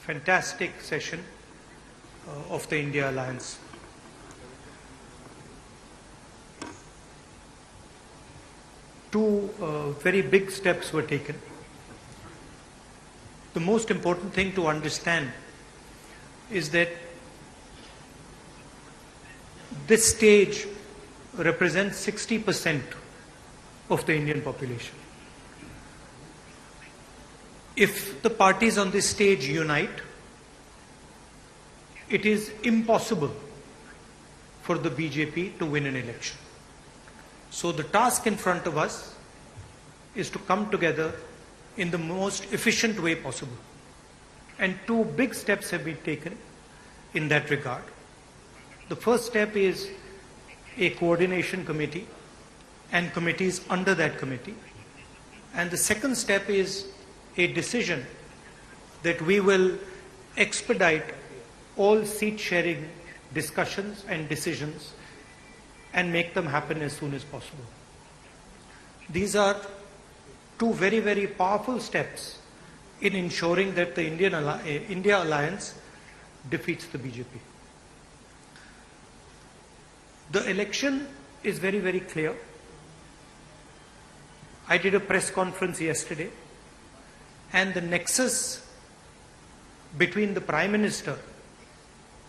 fantastic session of the India Alliance. Two very big steps were taken. The most important thing to understand is that this stage represents 60% of the Indian population. If the parties on this stage unite, it is impossible for the BJP to win an election. So the task in front of us is to come together in the most efficient way possible. And two big steps have been taken in that regard. The first step is a coordination committee and committees under that committee. And the second step is a decision that we will expedite all seat sharing discussions and decisions and make them happen as soon as possible. These are two very, very powerful steps in ensuring that the India Alliance defeats the BJP. The election is very, very clear. I did a press conference yesterday, and the nexus between the Prime Minister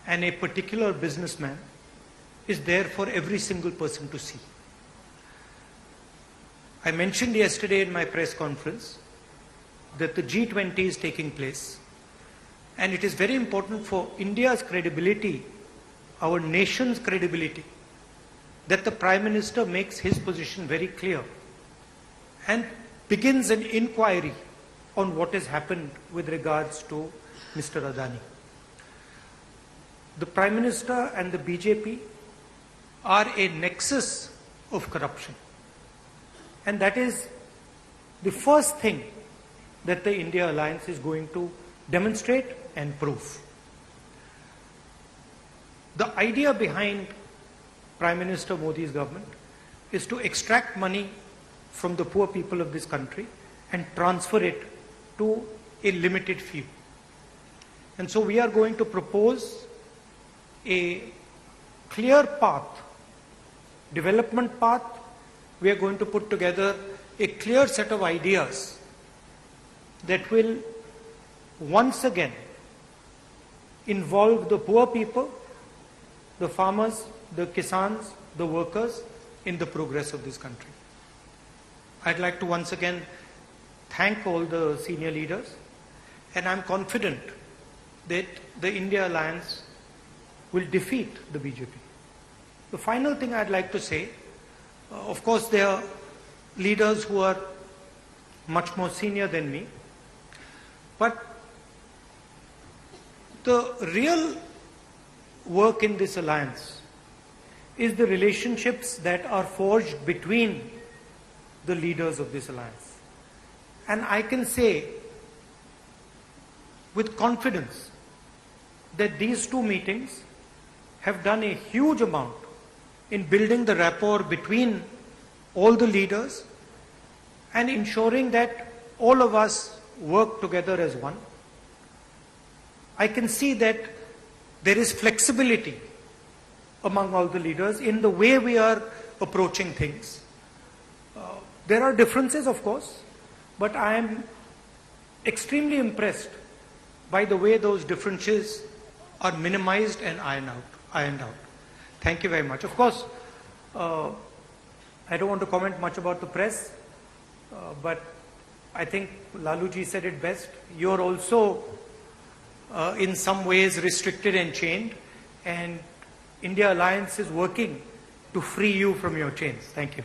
and a particular businessman is there for every single person to see. I mentioned yesterday in my press conference that the G20 is taking place, and it is very important for India's credibility, our nation's credibility, that the Prime Minister makes his position very clear and begins an inquiry on what has happened with regards to Mr. Adani. The Prime Minister and the BJP are a nexus of corruption. And that is the first thing that the India Alliance is going to demonstrate and prove. The idea behind Prime Minister Modi's government is to extract money from the poor people of this country and transfer it to a limited few. And so we are going to propose a clear path, development path. We are going to put together a clear set of ideas that will once again involve the poor people, the farmers, the kisans, the workers in the progress of this country. I'd like to once again thank all the senior leaders, and I'm confident that the India Alliance will defeat the BJP. The final thing I'd like to say, of course there are leaders who are much more senior than me, but the real work in this alliance is the relationships that are forged between the leaders of this alliance. And I can say with confidence that these two meetings have done a huge amount in building the rapport between all the leaders and ensuring that all of us work together as one. I can see that there is flexibility among all the leaders in the way we are approaching things. There are differences, of course, but I am extremely impressed by the way those differences are minimized and ironed out. Thank you very much. Of course, I don't want to comment much about the press, but I think Laluji said it best. You're also in some ways restricted and chained, and India Alliance is working to free you from your chains. Thank you.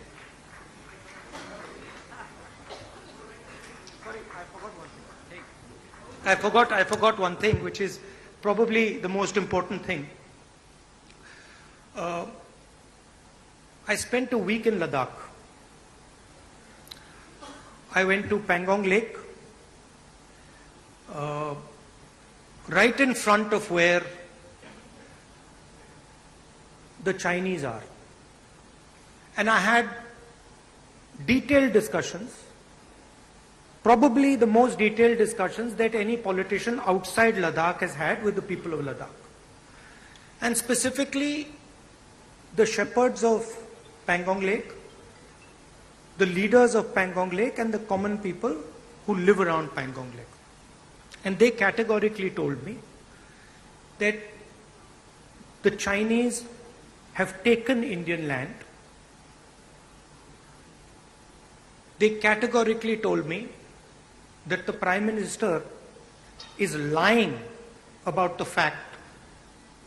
I forgot one thing, which is probably the most important thing. I spent a week in Ladakh. I went to Pangong Lake, right in front of where the Chinese are. And I had detailed discussions probably the most detailed discussions that any politician outside Ladakh has had with the people of Ladakh. And specifically, the shepherds of Pangong Lake, the leaders of Pangong Lake, and the common people who live around Pangong Lake. And they categorically told me that the Chinese have taken Indian land. They categorically told me that the Prime Minister is lying about the fact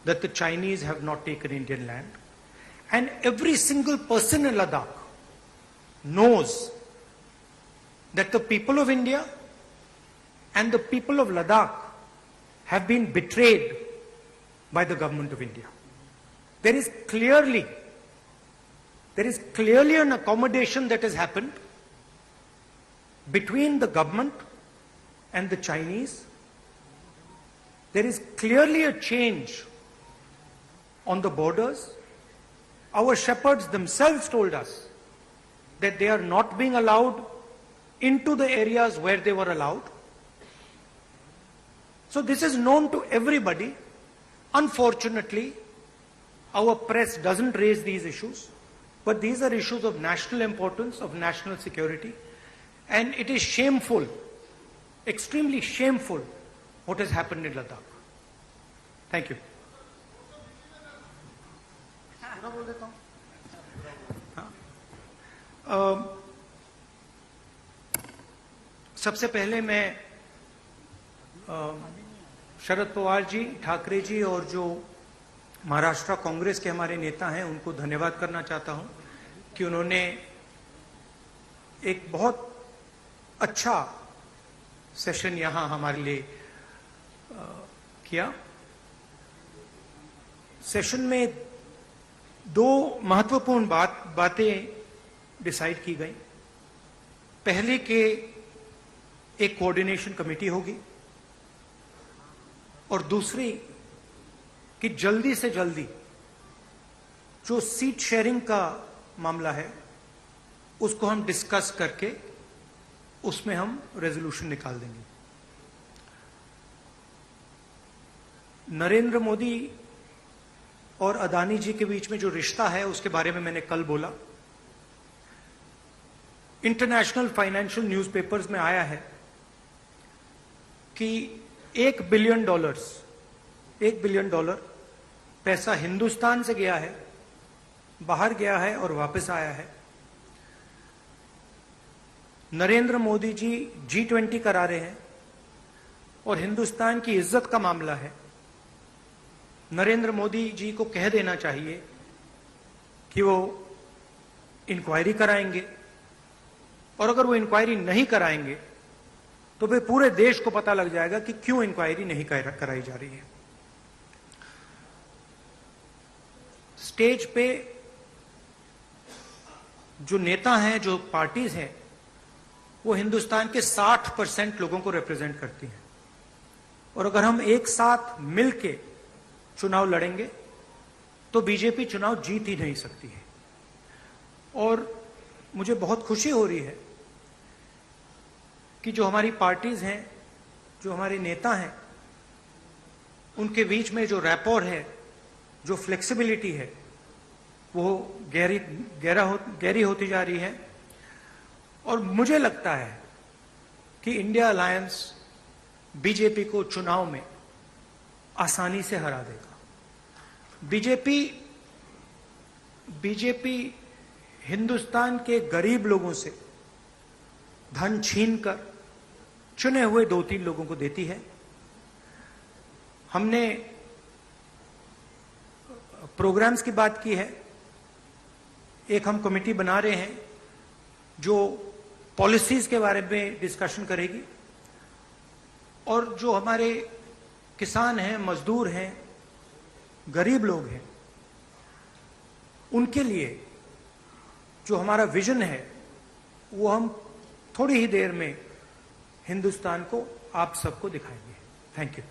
that the Chinese have not taken Indian land. And every single person in Ladakh knows that the people of India and the people of Ladakh have been betrayed by the government of India. There is clearly an accommodation that has happened between the government and the Chinese. There is clearly a change on the borders. Our shepherds themselves told us that they are not being allowed into the areas where they were allowed. So this is known to everybody. Unfortunately, our press doesn't raise these issues, but these are issues of national importance, of national security, and it is shameful, extremely shameful, what has happened in Ladakh. Thank you. सबसे पहले मैं शरद पवार जी, ठाकरे जी और जो महाराष्ट्र कांग्रेस के हमारे नेता हैं उनको धन्यवाद करना चाहता हूं कि उन्होंने एक बहुत अच्छा सेशन यहां हमारे लिए किया। सेशन में दो महत्वपूर्ण बातें डिसाइड की गई। पहले के एक कोऑर्डिनेशन कमेटी होगी और दूसरी कि जल्दी से जल्दी जो सीट शेयरिंग का मामला है उसको हम डिस्कस करके उसमें हम रेजोल्यूशन निकाल देंगे। नरेंद्र मोदी और अदानी जी के बीच में जो रिश्ता है उसके बारे में मैंने कल बोला। इंटरनेशनल फाइनेंशियल न्यूज़पेपर्स में आया है कि $1 बिलियन पैसा हिंदुस्तान से गया है, बाहर गया है और वापस आया है। नरेंद्र मोदी जी G20 करा रहे हैं और हिंदुस्तान की इज्जत का मामला है। नरेंद्र मोदी जी को कह देना चाहिए कि वो इंक्वायरी कराएंगे, और अगर वो इंक्वायरी नहीं कराएंगे तो फिर पूरे देश को पता लग जाएगा कि क्यों इंक्वायरी नहीं कराई जा रही है। स्टेज पे जो नेता हैं, जो पार्टीज हैं, वो हिंदुस्तान के 60% लोगों को रिप्रेजेंट करती हैं, और अगर हम एक साथ मिलके चुनाव लड़ेंगे तो बीजेपी चुनाव जीत ही नहीं सकती है। और मुझे बहुत खुशी हो रही है कि जो हमारी पार्टीज हैं, जो हमारे नेता हैं, उनके बीच में जो रैपोर है, जो फ्लेक्सिबिलिटी है, वो गहरी होती जा रही है। और मुझे लगता है कि इंडिया अलायंस बीजेपी को चुनाव में आसानी से हरा देगा। बीजेपी हिंदुस्तान के गरीब लोगों से धन छीनकर चुने हुए 2-3 लोगों को देती है। हमने प्रोग्राम्स की बात की है। एक हम कमेटी बना रहे हैं जो पॉलिसीज के बारे में डिस्कशन करेगी, और जो हमारे किसान हैं, मजदूर हैं, गरीब लोग हैं, उनके लिए जो हमारा विजन है वो हम थोड़ी ही देर में हिंदुस्तान को, आप सबको दिखाएंगे। Thank you.